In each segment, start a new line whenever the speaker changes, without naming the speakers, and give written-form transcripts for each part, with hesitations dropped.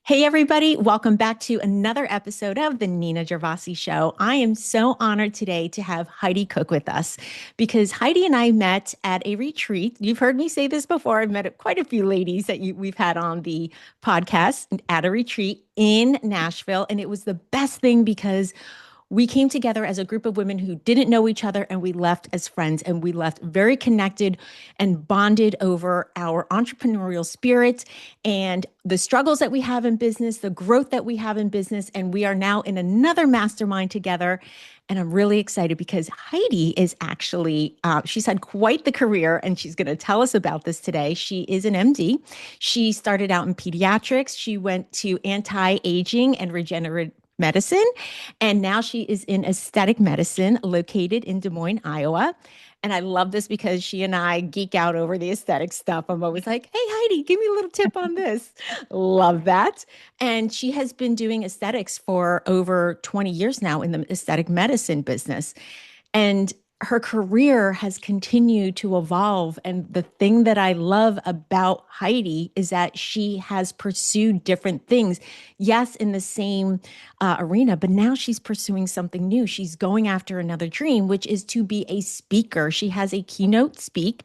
Hey, everybody. Welcome back to another episode of the Nina Gervase Show. I am so honored today to have Heidi Koch with us because Heidi and I met at a retreat. You've heard me say this before. I've met quite a few ladies that we've had on the podcast at a retreat in Nashville. And it was the best thing because we came together as a group of women who didn't know each other and we left as friends and we left very connected and bonded over our entrepreneurial spirit and the struggles that we have in business, the growth that we have in business. And we are now in another mastermind together. And I'm really excited because Heidi is actually, she's had quite the career and she's going to tell us about this today. She is an MD. She started out in pediatrics. She went to anti-aging and regenerative medicine. And now she is in aesthetic medicine located in Des Moines, Iowa. And I love this because she and I geek out over the aesthetic stuff. I'm always like, hey, Heidi, give me a little tip on this. Love that. And she has been doing aesthetics for over 20 years now in the aesthetic medicine business. And her career has continued to evolve. And the thing that I love about Heidi is that she has pursued different things. Yes, in the same arena, but now she's pursuing something new. She's going after another dream, which is to be a speaker. She has a keynote speech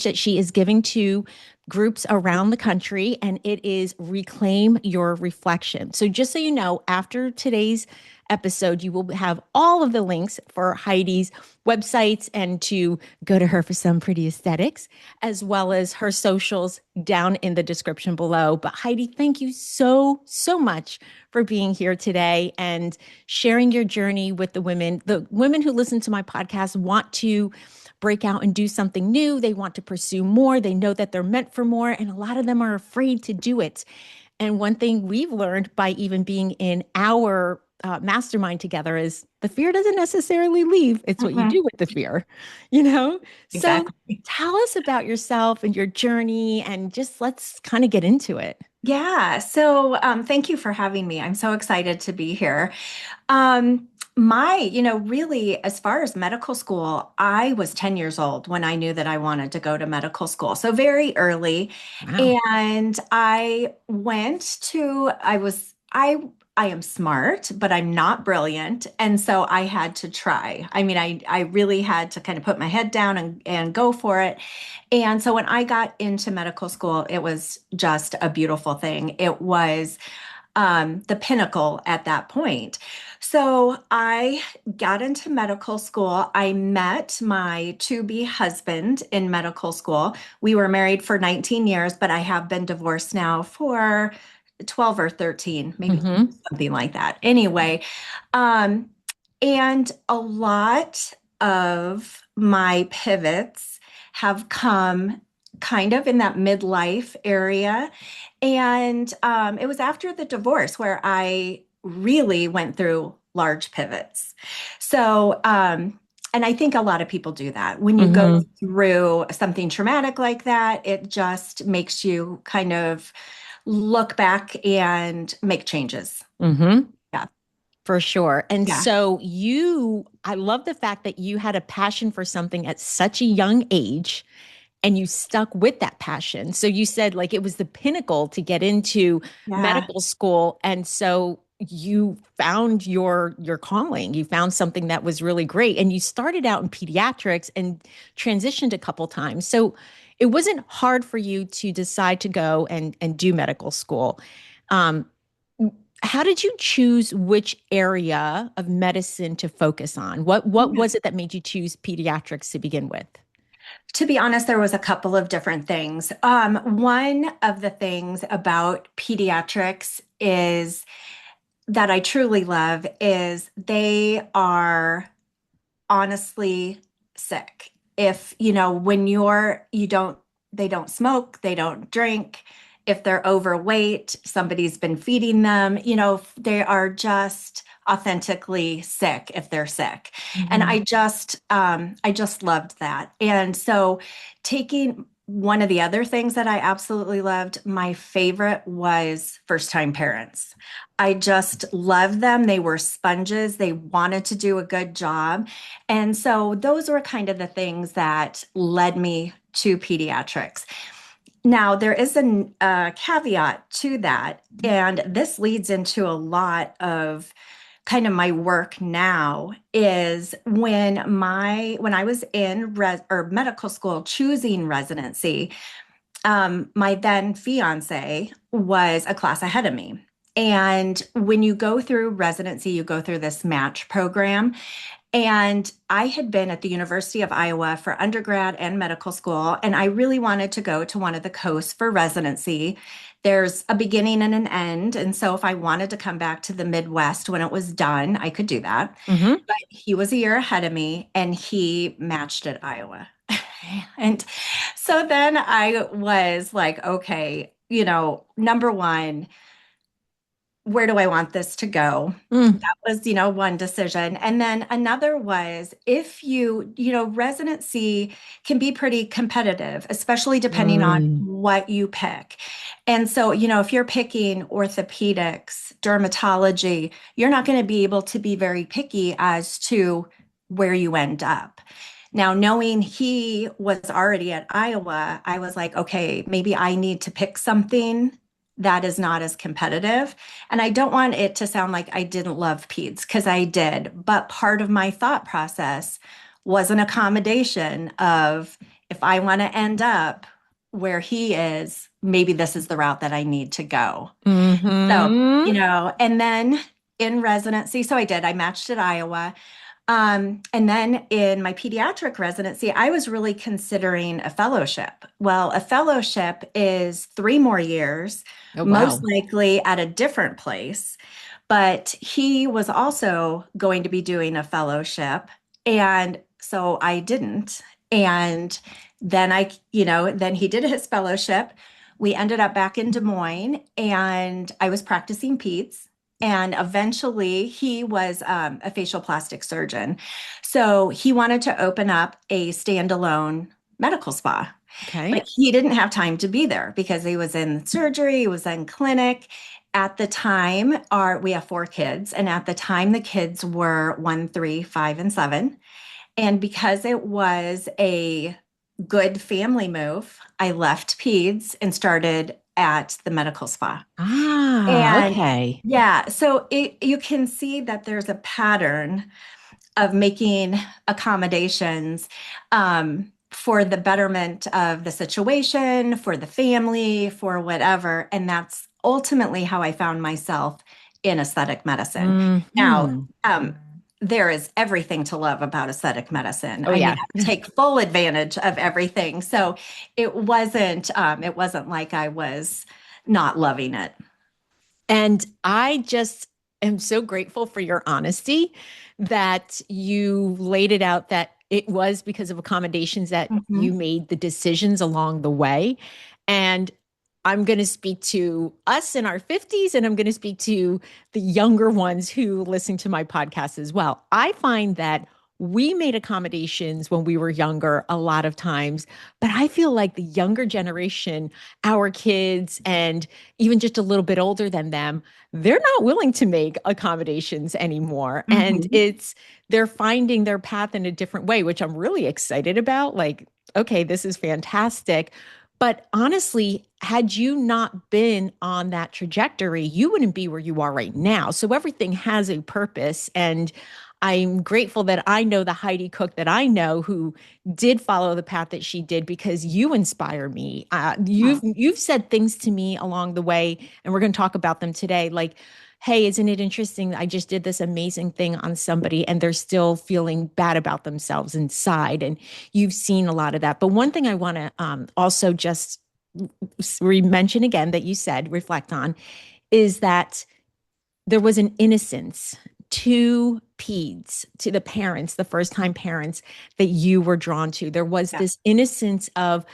that she is giving to groups around the country, and it is Reclaim Your Reflection. So just so you know, after today's episode, you will have all of the links for Heidi's websites and to go to her for some pretty aesthetics, as well as her socials down in the description below. But Heidi, thank you so, so much for being here today and sharing your journey with the women. The women who listen to my podcast want to break out and do something new. They want to pursue more. They know that they're meant for more. And a lot of them are afraid to do it. And one thing we've learned by even being in our mastermind together is the fear doesn't necessarily leave. It's what you
Mhm.
do with the fear, you know? So
Exactly.
tell us about yourself and your journey and just let's kind of get into it.
Yeah. So thank you for having me. I'm so excited to be here. Um, really, as far as medical school, I was 10 years old when I knew that I wanted to go to medical school. So very early.
Wow.
And I am smart, but I'm not brilliant. And so I had to try. I really had to kind of put my head down and go for it. And so when I got into medical school, it was just a beautiful thing. It was the pinnacle at that point. So I got into medical school. I met my to-be husband in medical school. We were married for 19 years, but I have been divorced now for 12 or 13, maybe
Mm-hmm.
something like that. Anyway, um, and a lot of my pivots have come kind of in that midlife area. And it was after the divorce where I really went through large pivots. And I think a lot of people do that. When you go
Mm-hmm.
through something traumatic like that, it just makes you kind of look back and make changes.
Mm-hmm.
Yeah.
For sure. And
Yeah.
so I love the fact that you had a passion for something at such a young age and you stuck with that passion. So you said like it was the pinnacle to get into
Yeah.
medical school. And so you found your calling. You found something that was really great. And you started out in pediatrics and transitioned a couple times. So it wasn't hard for you to decide to go and do medical school. Um, how did you choose which area of medicine to focus on? What
Yeah.
was it that made you choose pediatrics to begin with?
To be honest, there was a couple of different things. One of the things about pediatrics is that I truly love is they are honestly sick. If, when you don't, they don't smoke, they don't drink. If they're overweight, somebody's been feeding them, they are just authentically sick if they're sick. And
Mm-hmm.
I just loved that. And so taking one of the other things that I absolutely loved, my favorite was first time parents. I just loved them. They were sponges. They wanted to do a good job. And so those were kind of the things that led me to pediatrics. Now, there is a caveat to that, and this leads into a lot of kind of my work now is when I was in medical school choosing residency, my then fiance was a class ahead of me. And when you go through residency, you go through this match program. And I had been at the University of Iowa for undergrad and medical school, and I really wanted to go to one of the coasts for residency. There's a beginning and an end. And so if I wanted to come back to the Midwest when it was done, I could do that.
Mm-hmm.
But he was a year ahead of me and he matched at Iowa. And so then I was like, okay, number one, where do I want this to go?
Mm.
That was, one decision. And then another was if residency can be pretty competitive, especially depending on
Mm.
what you pick. And so, if you're picking orthopedics, dermatology, you're not going to be able to be very picky as to where you end up. Now, knowing he was already at Iowa, I was like, okay, maybe I need to pick something that is not as competitive. And I don't want it to sound like I didn't love peds because I did. But part of my thought process was an accommodation of if I want to end up where he is, maybe this is the route that I need to go. So,
Mm-hmm.
and then in residency, so I did, I matched at Iowa. And then in my pediatric residency, I was really considering a fellowship. Well, a fellowship is 3 more years,
Oh,
most
wow.
likely at a different place. But he was also going to be doing a fellowship. And so I didn't. And then then he did his fellowship. We ended up back in Des Moines and I was practicing peds. And eventually he was a facial plastic surgeon. So he wanted to open up a standalone medical spa,
Okay.
but he didn't have time to be there because he was in surgery, he was in clinic. At the time, we have 4 kids, and at the time the kids were 1, 3, 5, and 7. And because it was a good family move, I left peds and started at the medical spa.
Ah,
And
okay.
yeah, so you can see that there's a pattern of making accommodations for the betterment of the situation, for the family, for whatever. And that's ultimately how I found myself in aesthetic medicine. Now,
Hmm.
there is everything to love about aesthetic medicine.
Oh,
I mean,
yeah.
I take full advantage of everything. So it wasn't like I was not loving it.
And I just am so grateful for your honesty that you laid it out that it was because of accommodations that you
Mhm.
made the decisions along the way. And I'm going to speak to us in our 50s, and I'm going to speak to the younger ones who listen to my podcast as well. I find that we made accommodations when we were younger a lot of times, but I feel like the younger generation, our kids, and even just a little bit older than them, they're not willing to make accommodations anymore. And
Mhm.
they're finding their path in a different way, which I'm really excited about. Like, okay, this is fantastic. But honestly, had you not been on that trajectory, you wouldn't be where you are right now. So everything has a purpose. And I'm grateful that I know the Heidi Cook that I know who did follow the path that she did because you inspire me. You've said things to me along the way, and we're going to talk about them today. Like, hey, isn't it interesting? I just did this amazing thing on somebody, and they're still feeling bad about themselves inside. And you've seen a lot of that. But one thing I want to also just mention again that you said reflect on is that there was an innocence to peds, to the parents, the first time parents that you were drawn to. There was
Yeah.
this innocence of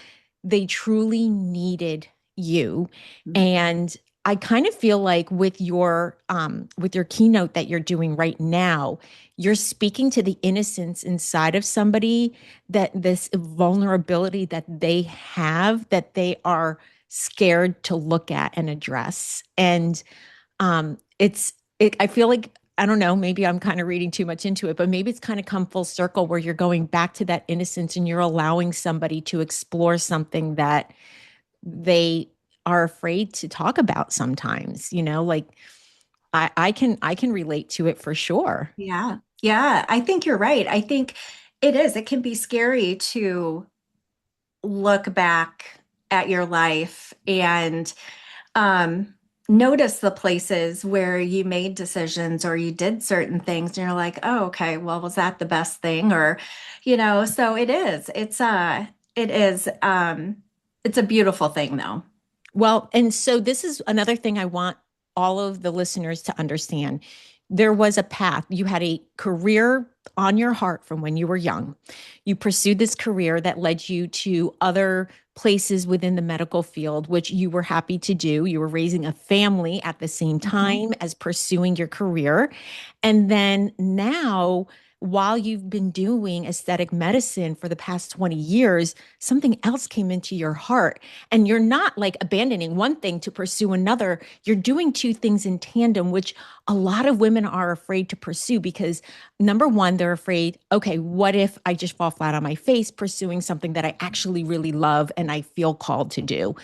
they truly needed you. And I kind of feel like with your keynote that you're doing right now, you're speaking to the innocence inside of somebody, that this vulnerability that they have that they are scared to look at and address. And I feel like, I don't know, maybe I'm kind of reading too much into it, but maybe it's kind of come full circle where you're going back to that innocence and you're allowing somebody to explore something that they are afraid to talk about sometimes, like I can relate to it for sure.
Yeah. Yeah. I think you're right. I think it is. It can be scary to look back at your life and um, notice the places where you made decisions or you did certain things and you're like, oh, okay, well, was that the best thing? Or, so it is. It is it's a beautiful thing though.
Well, and so this is another thing I want all of the listeners to understand. There was a path. You had a career on your heart from when you were young. You pursued this career that led you to other places within the medical field, which you were happy to do. You were raising a family at the same
Mhm.
time as pursuing your career. And then now, while you've been doing aesthetic medicine for the past 20 years, something else came into your heart. And you're not like abandoning one thing to pursue another. You're doing two things in tandem, which a lot of women are afraid to pursue because number one, they're afraid, okay, what if I just fall flat on my face pursuing something that I actually really love and I feel called to do?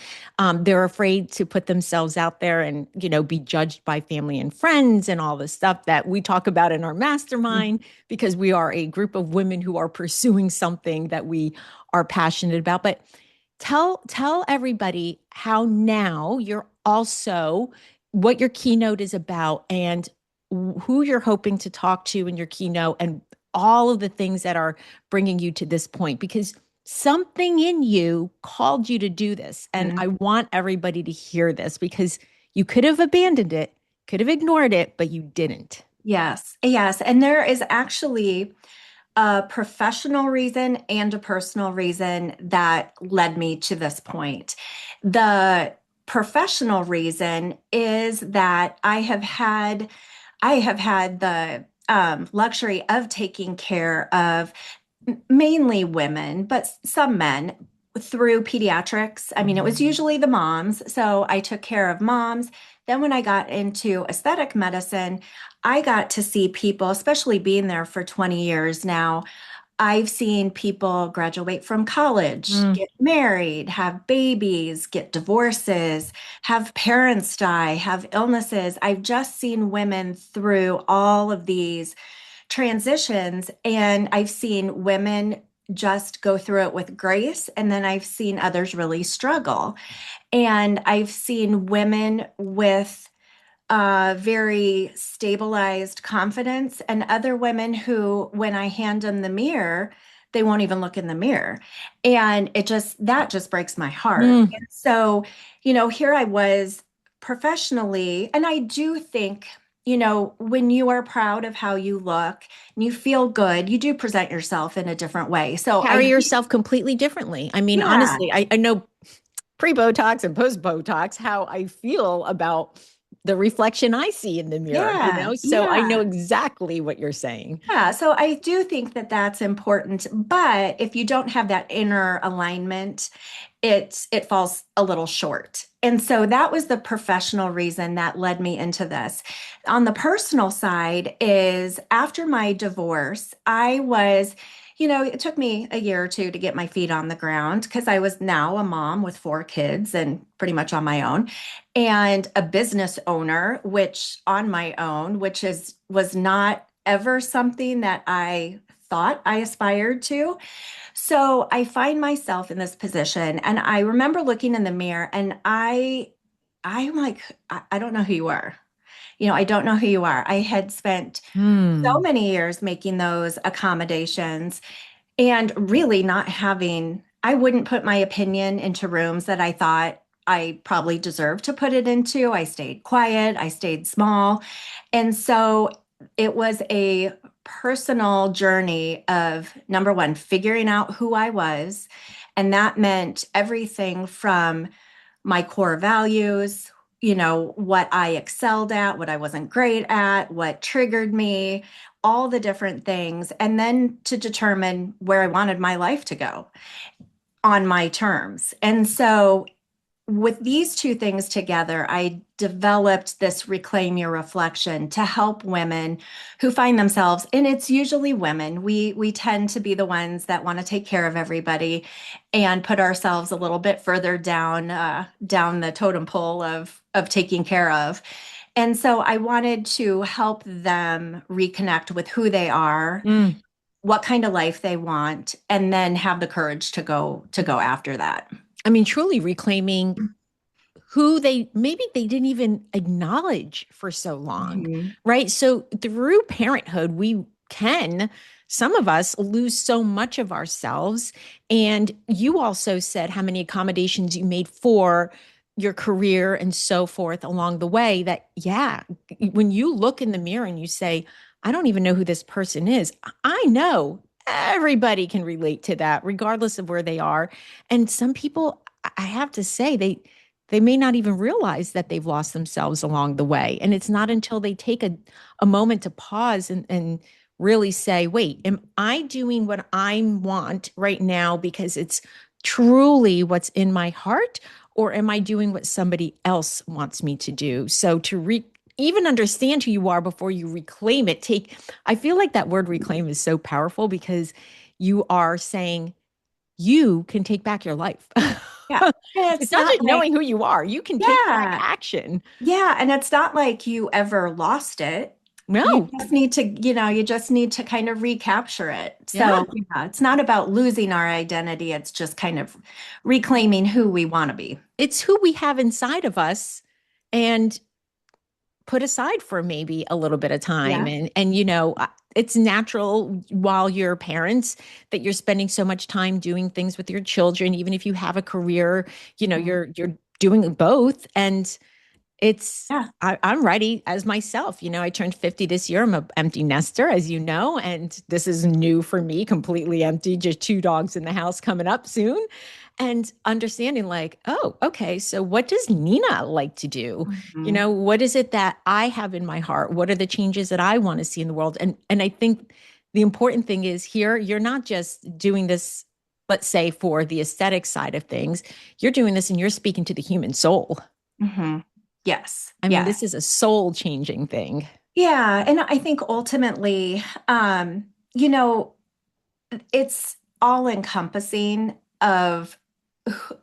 They're afraid to put themselves out there and, be judged by family and friends and all the stuff that we talk about in our mastermind because we are a group of women who are pursuing something that we are passionate about. But tell everybody how now you're also what your keynote is about and who you're hoping to talk to in your keynote and all of the things that are bringing you to this point because something in you called you to do this and
Mhm.
I want everybody to hear this because you could have abandoned it, could have ignored it, but you didn't.
Yes. Yes. And there is actually a professional reason and a personal reason that led me to this point. The professional reason is that I have had the luxury of taking care of mainly women, but some men through pediatrics. I mean, it was usually the moms. So I took care of moms. Then when I got into aesthetic medicine, I got to see people, especially being there for 20 years now. I've seen people graduate from college,
Mm.
get married, have babies, get divorces, have parents die, have illnesses. I've just seen women through all of these transitions, and I've seen women just go through it with grace, and then I've seen others really struggle. And I've seen women with very stabilized confidence, and other women who, when I hand them the mirror, they won't even look in the mirror. And that just breaks my heart.
Mm.
And so, here I was professionally, and I do think, when you are proud of how you look and you feel good, you do present yourself in a different way. So
Carry yourself completely differently. I mean,
yeah,
honestly, I know pre-Botox and post-Botox, how I feel about the reflection I see in the mirror,
yeah,
So I know
yeah.
exactly what you're saying.
Yeah, so I do think that that's important, but if you don't have that inner alignment, it falls a little short. And so that was the professional reason that led me into this. On the personal side is after my divorce, it took me a year or two to get my feet on the ground because I was now a mom with 4 kids and pretty much on my own and a business owner, which on my own, which was not ever something that I thought I aspired to. So I find myself in this position, and I remember looking in the mirror, and I'm like, I don't know who you are. I don't know who you are. I had spent so
Hmm.
many years making those accommodations and really not having, I wouldn't put my opinion into rooms that I thought I probably deserved to put it into. I stayed quiet, I stayed small. And so it was a personal journey of number one, figuring out who I was. And that meant everything from my core values, what I excelled at, what I wasn't great at, what triggered me, all the different things. And then to determine where I wanted my life to go on my terms. And so with these two things together, I developed this Reclaim Your Reflection to help women who find themselves, and it's usually women. We tend to be the ones that want to take care of everybody and put ourselves a little bit further down the totem pole of taking care of. And so I wanted to help them reconnect with who they are,
Mm.
what kind of life they want, and then have the courage to go after that.
I mean, truly reclaiming who maybe they didn't even acknowledge for so long,
Mhm.
right? So through parenthood, some of us lose so much of ourselves. And you also said how many accommodations you made for your career and so forth along the way that, yeah, when you look in the mirror and you say, I don't even know who this person is, I know everybody can relate to that, regardless of where they are. And some people, I have to say, they may not even realize that they've lost themselves along the way. And it's not until they take a moment to pause and really say, wait, am I doing what I want right now because it's truly what's in my heart? Or am I doing what somebody else wants me to do? So even understand who you are before you reclaim it, I feel like that word reclaim is so powerful because you are saying, you can take back your life.
Yeah. And
It's
it's
not
not
just
like,
knowing who you are, you can take back
yeah,
action.
yeah. And it's not like you ever lost it. You
No.
just need to, you just need to kind of recapture it.
Yeah.
So, yeah, it's not about losing our identity. It's just kind of reclaiming who we want to be.
It's who we have inside of us and put aside for maybe a little bit of time.
Yeah.
And it's natural while you're parents that you're spending so much time doing things with your children, even if you have a career,
Mhm.
you're doing both. And
Yeah.
I'm ready as myself. I turned 50 this year. I'm an empty nester, as you know, and this is new for me, completely empty, just two dogs in the house coming up soon. And understanding like, oh, okay, so what does Nina like to do?
Mhm.
What is it that I have in my heart? What are the changes that I want to see in the world? And I think the important thing is here, you're not just doing this, let's say, for the aesthetic side of things. You're doing this and you're speaking to the human soul.
Mhm. Yes.
I mean, this
Yes.
is a soul changing thing.
Yeah. And I think ultimately, you know, it's all encompassing of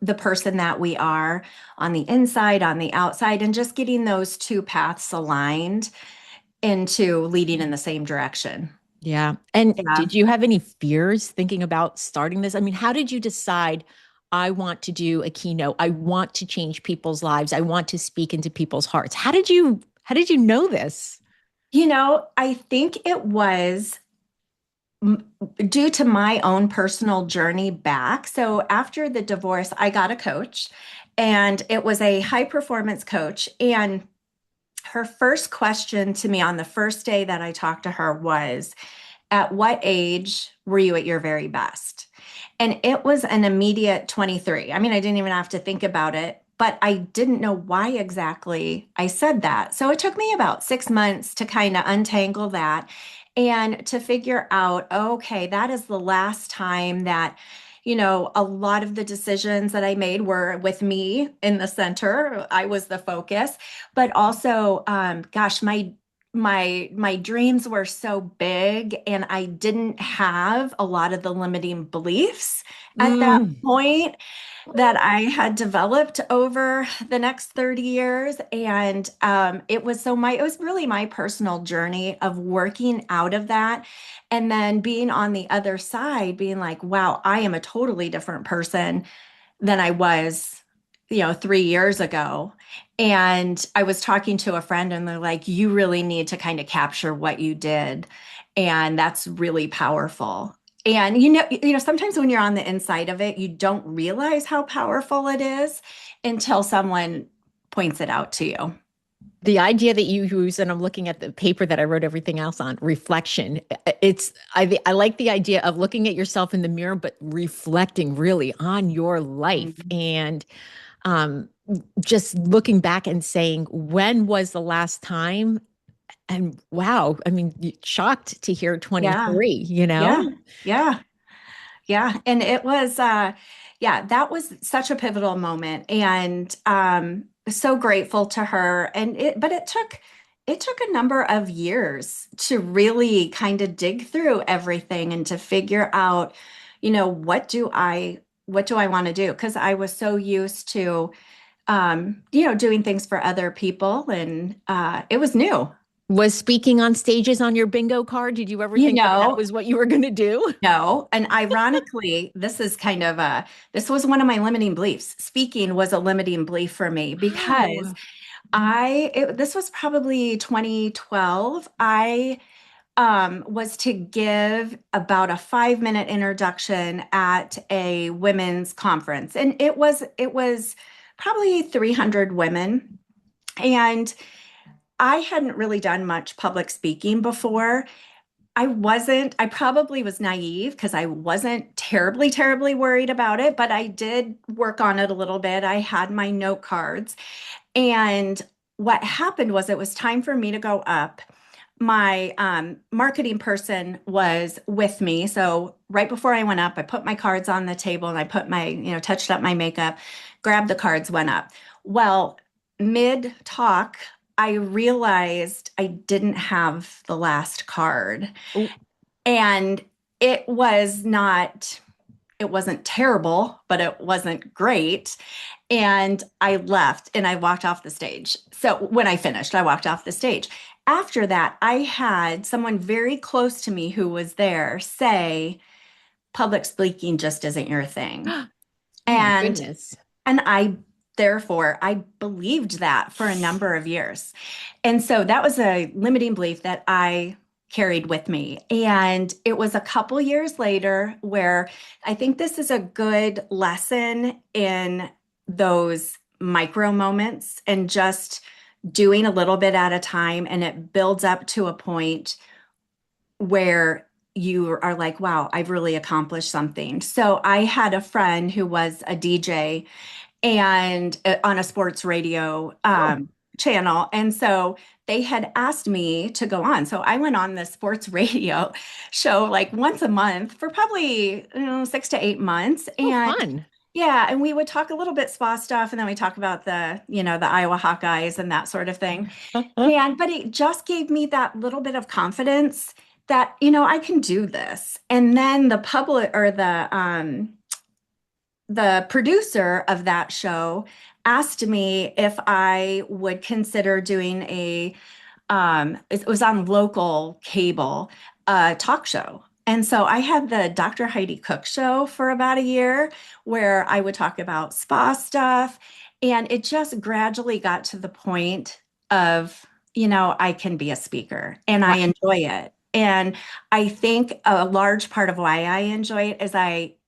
the person that we are on the inside, on the outside, and just getting those two paths aligned into leading in the same direction.
Yeah. And
Yeah.
did you have any fears thinking about starting this? I mean, how did you decide I want to do a keynote? I want to change people's lives. I want to speak into people's hearts. How did you know this?
I think it was due to my own personal journey back. So after the divorce, I got a coach, and it was a high performance coach. And her first question to me on the first day that I talked to her was, at what age were you at your very best? And it was an immediate 23. I mean, I didn't even have to think about it, but I didn't know why exactly I said that. So it took me about 6 months to kind of untangle that and to figure out, okay, that is the last time that, a lot of the decisions that I made were with me in the center. I was the focus, but also, gosh, my dreams were so big, and I didn't have a lot of the limiting beliefs at that
Mm.
point that I had developed over the next 30 years. And it was really my personal journey of working out of that, and then being on the other side, being like, wow, I am a totally different person than I was, 3 years ago. And I was talking to a friend, and they're like, you really need to kind of capture what you did. And that's really powerful. And sometimes when you're on the inside of it, you don't realize how powerful it is until someone points it out to you.
The idea that you use, and I'm looking at the paper that I wrote everything else on, reflection. I like the idea of looking at yourself in the mirror, but reflecting really on your life
Mhm.
and um, just looking back and saying, when was the last time? And wow, I mean, shocked to hear
Yeah.
23,
Yeah. Yeah. Yeah. And it was, yeah, that was such a pivotal moment, and so grateful to her. But it took a number of years to really kind of dig through everything and to figure out, what do I want to do? Because I was so used to, doing things for other people, and it was new.
Was speaking on stages on your bingo card? Did you ever
You
think that that
know,
was what you were going to do?
No, and ironically, this was one of my limiting beliefs. Speaking was a limiting belief for me because
Wow.
this was probably 2012. I was to give about a 5 minute introduction at a women's conference, and it was probably 300 women, and I hadn't really done much public speaking before. I probably was naive because I wasn't terribly, terribly worried about it, but I did work on it a little bit. I had my note cards. And what happened was it was time for me to go up. My marketing person was with me. So right before I went up, I put my cards on the table and I put touched up my makeup, grabbed the cards, went up. Well, mid talk, I realized I didn't have the last card.
Oh,
And it was not, it wasn't terrible, but it wasn't great. And I left and I walked off the stage. So when I finished, I walked off the stage. After that, I had someone very close to me who was there say, public speaking just isn't your thing.
oh my
And
goodness.
and I believed that for a number of years. And so that was a limiting belief that I carried with me. And it was a couple years later where I think this is a good lesson in those micro moments and just doing a little bit at a time. And it builds up to a point where you are like, wow, I've really accomplished something. So I had a friend who was a DJ and on a sports radio
Oh,
channel. And so they had asked me to go on. So I went on the sports radio show like once a month for probably 6 to 8 months.
oh,
And
fun.
yeah, and we would talk a little bit spa stuff, and then we talk about the Iowa Hawkeyes and that sort of thing. But it just gave me that little bit of confidence that, I can do this. And then the producer of that show asked me if I would consider doing it was on local cable, talk show. And so I had the Dr. Heidi Koch show for about a year where I would talk about spa stuff. And it just gradually got to the point of, I can be a speaker and I
Right.
enjoy it. And I think a large part of why I enjoy it is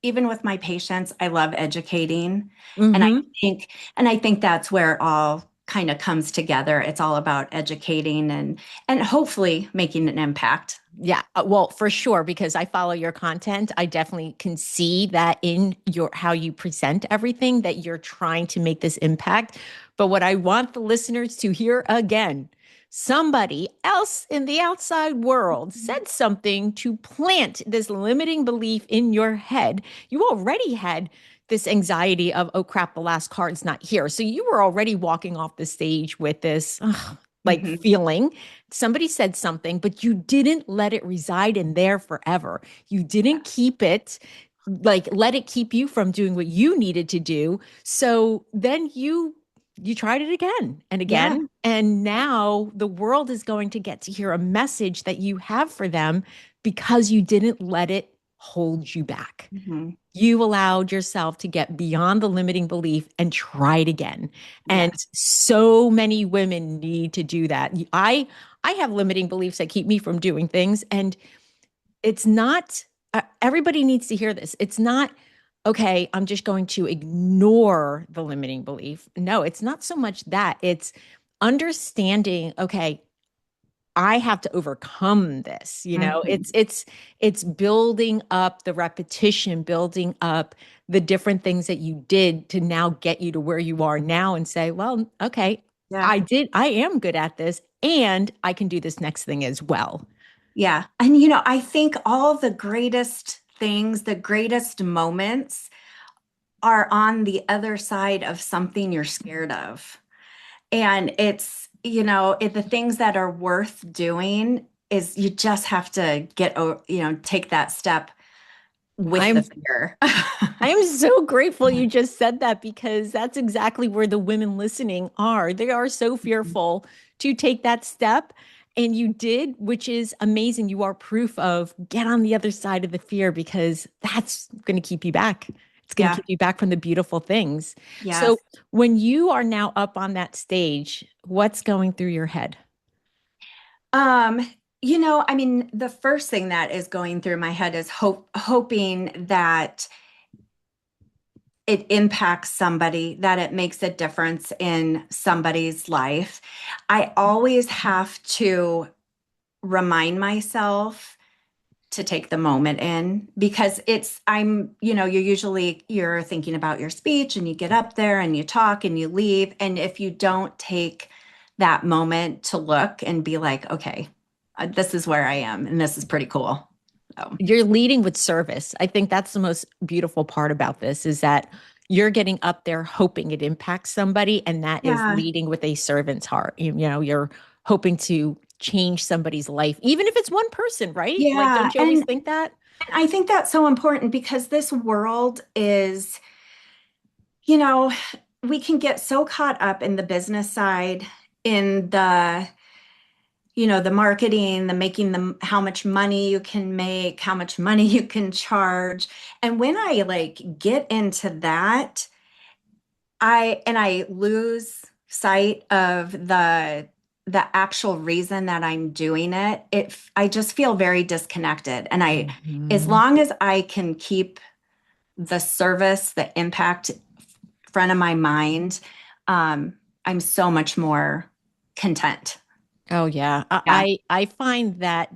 even with my patients, I love educating. And I
Hmm.
think, and I think that's where it all kind of comes together. It's all about educating and hopefully making an impact.
Yeah, well, for sure, because I follow your content. I definitely can see that in your how you present everything that you're trying to make this impact. But what I want the listeners to hear again, somebody else in the outside world said something to plant this limiting belief in your head. You already had this anxiety of, oh crap, the last card's not here. So you were already walking off the stage with this like
Mhm.
feeling. Somebody said something, but you didn't let it reside in there forever. You didn't keep it, like let it keep you from doing what you needed to do. So then you tried it again and
Yeah.
again. And now the world is going to get to hear a message that you have for them because you didn't let it hold you back.
Mhm.
You allowed yourself to get beyond the limiting belief and try it again. And
Yeah.
so many women need to do that. I have limiting beliefs that keep me from doing things, and it's not everybody needs to hear this. It's not okay, I'm just going to ignore the limiting belief. No, it's not so much that. It's understanding, okay, I have to overcome this.
Mhm.
It's building up the repetition, building up the different things that you did to now get you to where you are now and say, well, okay,
Yeah.
I am good at this and I can do this next thing as well.
Yeah. And I think all the greatest things, the greatest moments are on the other side of something you're scared of. And it's, the things that are worth doing is you just have to take that step with the
I'm
fear.
I am so grateful you just said that because that's exactly where the women listening are. They are so fearful to take that step. And you did, which is amazing. You are proof of get on the other side of the fear because that's going to keep you back. It's going to
Yeah.
keep you back from the beautiful things. So
Yes.
when you are now up on that stage, what's going through your head?
Um, I mean, the first thing that is going through my head is hoping that it impacts somebody, that it makes a difference in somebody's life. I always have to remind myself to take the moment in because you're thinking about your speech and you get up there and you talk and you leave. And if you don't take that moment to look and be like, okay, this is where I am and this is pretty cool. So,
You're leading with service. I think that's the most beautiful part about this is that you're getting up there hoping it impacts somebody, and that is
yeah,
leading with a servant's heart. You're hoping to change somebody's life, even if it's one person, right? Like,
yeah.
don't you always
And
think that?
I think that's so important because this world is, you know, we can get so caught up in the business side, in the marketing, the making them how much money you can make, how much money you can charge. And when I like get into that, I lose sight of the actual reason that I'm doing it. I just feel very disconnected. And as
Mhm.
long as I can keep the service, the impact front of my mind, I'm so much more content.
Oh yeah.
Yeah.
I find that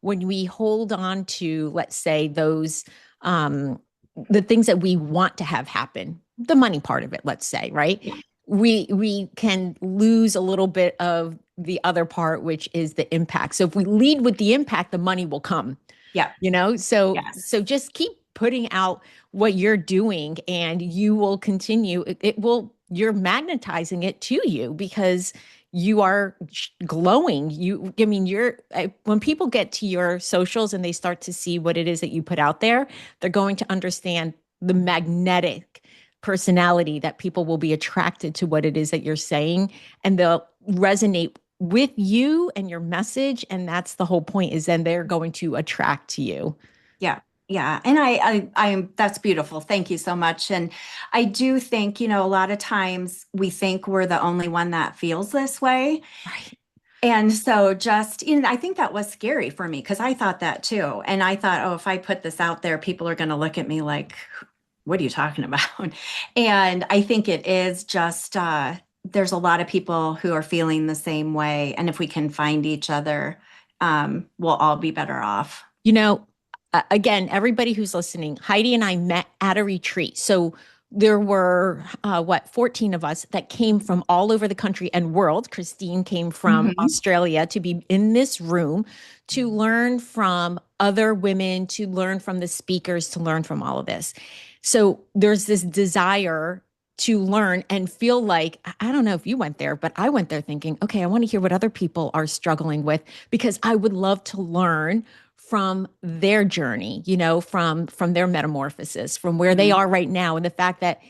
when we hold on to, let's say, those um the things that we want to have happen, the money part of it, let's say, right?
Yeah.
We can lose a little bit of the other part, which is the impact. So if we lead with the impact, the money will come,
Yeah.
so
Yes.
just keep putting out what you're doing and you will continue it will you're magnetizing it to you because you are glowing. I mean, when people get to your socials and they start to see what it is that you put out there, they're going to understand the magnetic personality that people will be attracted to what it is that you're saying, and they'll resonate with you and your message. And that's the whole point, is then they're going to attract to you.
Yeah. Yeah. And that's beautiful. Thank you so much. And I do think, a lot of times we think we're the only one that feels this way.
Right.
And so I think that was scary for me because I thought that too. And I thought, oh, if I put this out there, people are going to look at me like, what are you talking about? And I think it is just, there's a lot of people who are feeling the same way. And if we can find each other, we'll all be better off.
You know, Again, everybody who's listening, Heidi and I met at a retreat. So there were, 14 of us that came from all over the country and world. Christine came from
Mhm.
Australia to be in this room to learn from other women, to learn from the speakers, to learn from all of this. So there's this desire to learn and feel like, I don't know if you went there, but I went there thinking, okay, I want to hear what other people are struggling with because I would love to learn from their journey, from their metamorphosis, from where they
Mhm.
are right now. And the fact that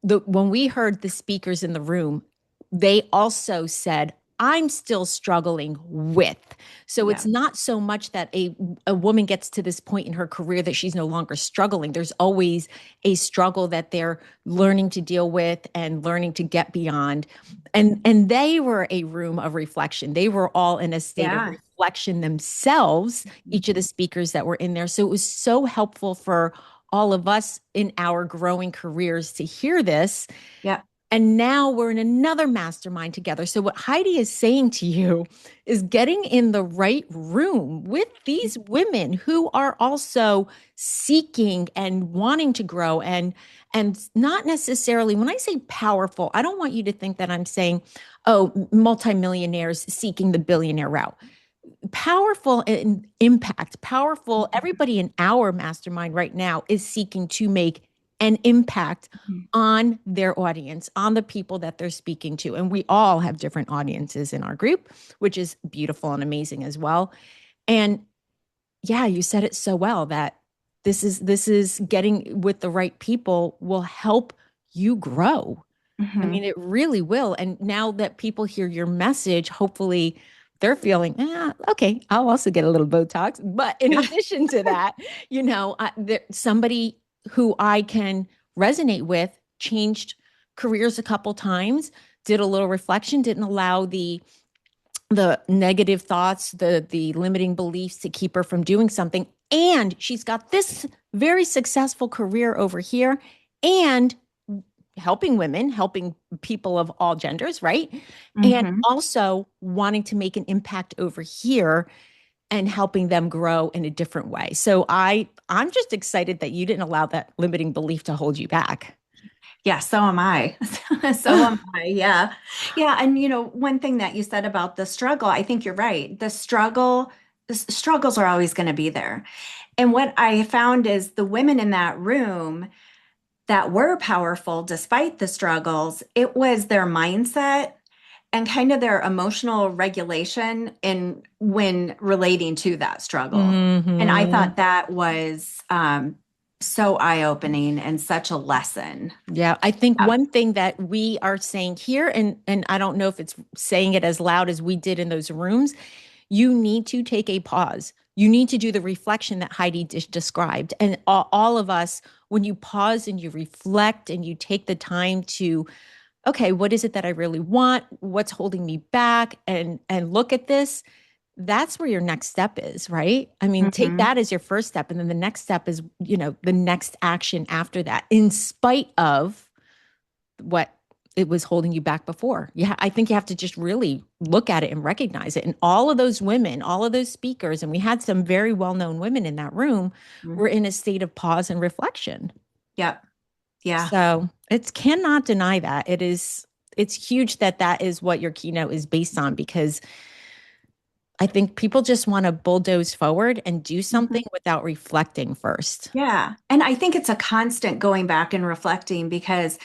when we heard the speakers in the room, they also said, I'm still struggling with. So
Yeah.
it's not so much that a woman gets to this point in her career that she's no longer struggling. There's always a struggle that they're learning to deal with and learning to get beyond. And they were a room of reflection. They were all in a state of
Yeah.
reflection themselves, each of the speakers that were in there. So it was so helpful for all of us in our growing careers to hear this.
Yeah.
And now we're in another mastermind together. So, what Heidi is saying to you is getting in the right room with these women who are also seeking and wanting to grow, and not necessarily, when I say powerful, I don't want you to think that I'm saying, oh, multimillionaires seeking the billionaire route. Powerful in impact, powerful. Everybody in our mastermind right now is seeking to make and impact
Mhm.
on their audience, on the people that they're speaking to. And we all have different audiences in our group, which is beautiful and amazing as well. And yeah, you said it so well that this is getting with the right people will help you grow. I mean,
Mhm.
it really will. And now that people hear your message, hopefully they're feeling, okay, I'll also get a little Botox. But in
Yeah.
addition to that, somebody who I can resonate with changed careers a couple times, did a little reflection, didn't allow the negative thoughts, the limiting beliefs to keep her from doing something. And she's got this very successful career over here and helping women, helping people of all genders, right? And
Mhm.
also wanting to make an impact over here and helping them grow in a different way. So I'm just excited that you didn't allow that limiting belief to hold you back.
Yeah, so am I. So am I. Yeah. Yeah. And one thing that you said about the struggle, I think you're right. The struggles are always going to be there. And what I found is the women in that room that were powerful despite the struggles, it was their mindset and kind of their emotional regulation in when relating to that struggle. And I
Hmm.
thought that was so eye-opening and such a lesson.
Yeah, I think
Yeah.
one thing that we are saying here, and I don't know if it's saying it as loud as we did in those rooms, you need to take a pause. You need to do the reflection that Heidi described. And all of us, when you pause and you reflect and you take the time to, okay, what is it that I really want? What's holding me back? And look at this. That's where your next step is, right? I mean, take
Mhm.
that as your first step. And then the next step is, the next action after that, in spite of what it was holding you back before. Yeah, I think you have to just really look at it and recognize it. And all of those women, all of those speakers, and we had some very well-known women in that room, were in a state of pause and reflection.
Yep. Yeah.
So it cannot deny that. It's huge that that is what your keynote is based on, because I think people just want to bulldoze forward and do
Mhm.
something without reflecting first.
Yeah. And I think it's a constant going back and reflecting because,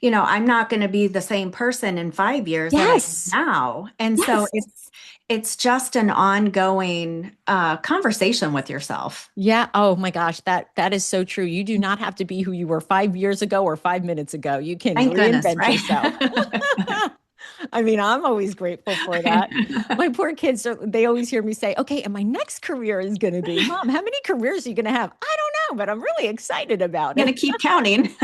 I'm not going to be the same person in 5 years that I am
Yes.
now. And so
Yes.
it's just an ongoing conversation with yourself.
Yeah. Oh my gosh, that is so true. You do not have to be who you were 5 years ago or 5 minutes ago. You can
Thank goodness,
reinvent
right?
yourself. I mean, I'm always grateful for that. My poor kids they always hear me say, okay, and my next career is going to be, Mom, how many careers are you going to have? I don't know, but I'm really excited about
I'm
it.
going to keep counting.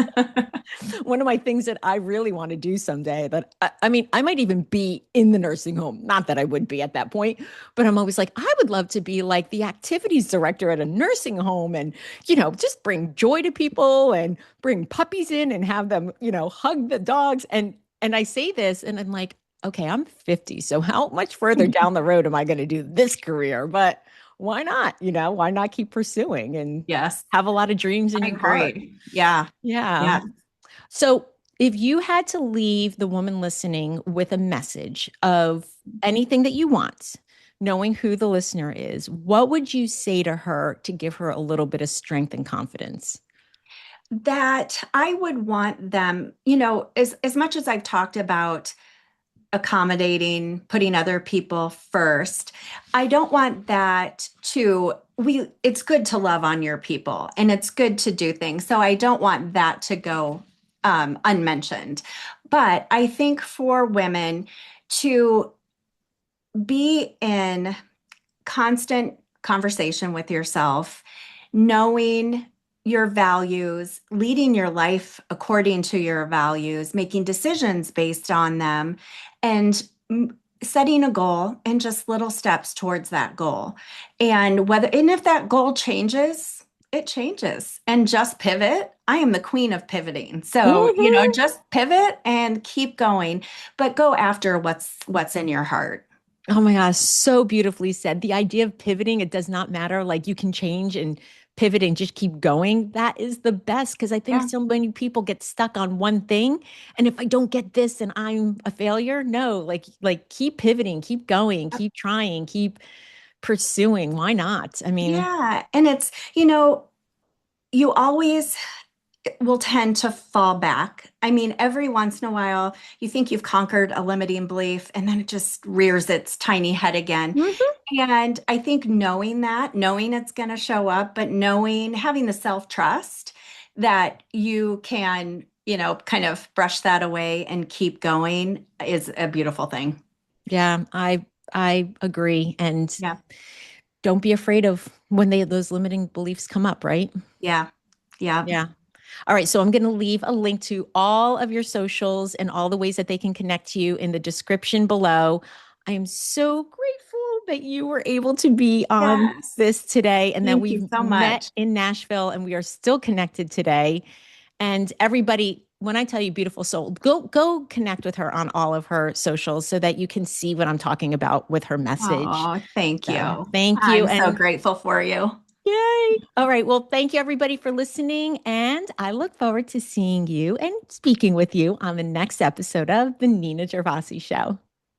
One of my things that I really want to do someday that I mean, I might even be in the nursing home. Not that I would be at that point, but I'm always like, I would love to be like the activities director at a nursing home and, just bring joy to people and bring puppies in and have them, hug the dogs. And I say this and I'm like, okay, I'm 50. So how much further down the road am I going to do this career? But why not? Why not keep pursuing and
Yes,
have a lot of dreams in
I
your heart?
agree. Yeah.
Yeah.
Yeah.
So, if you had to leave the woman listening with a message of anything that you want, knowing who the listener is, what would you say to her to give her a little bit of strength and confidence?
That I would want them, as much as I've talked about accommodating, putting other people first, I don't want that to it's good to love on your people and it's good to do things. So I don't want that to go unmentioned. But I think for women to be in constant conversation with yourself, knowing your values, leading your life according to your values, making decisions based on them, and setting a goal and just little steps towards that goal. And if that goal changes, it changes. And just pivot. I am the queen of pivoting. So,
Mhm.
just pivot and keep going, but go after what's in your heart.
Oh my gosh, so beautifully said. The idea of pivoting, it does not matter. Like you can change and pivot and just keep going. That is the best because I think
Yeah.
so many people get stuck on one thing. And if I don't get this, then I'm a failure. No, like keep pivoting, keep going, keep trying, keep pursuing. Why not? I mean,
Yeah. And it's, you always will tend to fall back. I mean, every once in a while, you think you've conquered a limiting belief, and then it just rears its tiny head again.
Mhm.
And I think knowing that, knowing it's going to show up, but knowing, having the self-trust that you can, kind of brush that away and keep going is a beautiful thing.
Yeah, I agree. And
Yeah.
don't be afraid of when those limiting beliefs come up, right?
Yeah. Yeah.
Yeah. All right. So I'm going to leave a link to all of your socials and all the ways that they can connect to you in the description below. I am so grateful that you were able to be on
Yes.
this today and that
Thank you
we've
so
met
much.
in Nashville and we are still connected today. And everybody, when I tell you beautiful soul, go connect with her on all of her socials so that you can see what I'm talking about with her message.
Oh, thank
So
you.
thank you.
I'm so
And
grateful for you.
yay. All right. Well, thank you everybody for listening. And I look forward to seeing you and speaking with you on the next episode of The Nina Gervasi Show.